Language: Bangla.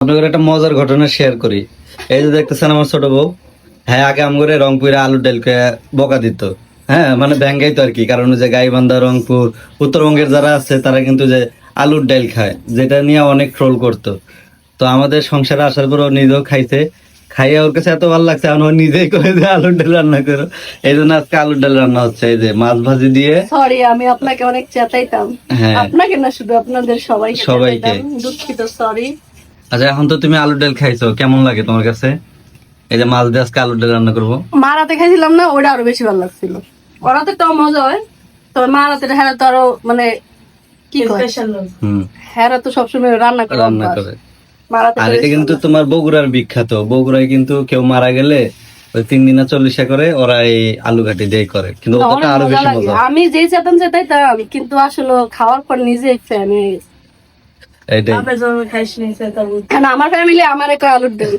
আপনাদের একটা মজার ঘটনা শেয়ার করি। এই যে দেখতেছেন আমার ছোট বউ, হ্যাঁ আগে আমগরে রংপুরে আলুর ডালকে বকা দিত। হ্যাঁ মানে ব্যাঙ্গাইতো আর কি, কারণ যে গাইবান্ধা, রংপুর, উত্তরবঙ্গের যারা আছে তারা কিন্তু যে আলুর ডাল খায়, যেটা নিয়ে অনেক ট্রোল করতো। তো আমাদের সংসারে আসার পর ও নিজেও খাইছে, খাইয়ে ওর কাছে এত ভালো লাগছে, এখন ও নিজেই করে যে আলুর ডাল রান্না করো। এই জন্য আজকে আলুর ডাল রান্না হচ্ছে, এই যে মাছ ভাজি দিয়ে। সরি, আমি আপনাকে অনেক চেতাইতাম। হ্যাঁ আপনাকে না, শুধু আপনাদের সবাইকে সবাইকে। চেতাইতাম। দুঃখিত, সরি। আচ্ছা এখন তো তুমি আলুর ডাল খাইছো, কেমন লাগে তোমার কাছে? এই যে মাছ দিয়ে আজকে আলুর ডাল রান্না করবো। মা রাতে খাইছিলাম না, ওটা আরো বেশি ভালো লাগছিল। ওরাতে তো মজা হয়, তবে মা রাতের হ্যাঁ তো আরো মানে কি স্পেশাল। হুম, হ্যাঁ তো সবসময় রান্না করে রান্না অভ্যাস। করে। মা রাতে আর তো এটা বেশি কিন্তু ভালো। তোমার বগুড়ার বিখ্যাত। বগুড়ায় কিন্তু কেউ মারা গেলে ওই 3 দিনা 40 করে ওরা এই আলু ঘাটি দিয়ে করে, কিন্তু না, ওটা অনেক আরো মজা বেশি লাগে। মজা। আমি যেই চেতাইতাম, কিন্তু আসলে খাওয়ার পর নিজেই ফ্যান হয়ে গেছি। এইটাই। না, আমার ফ্যামিলি আমার একটা আলুর ডাল।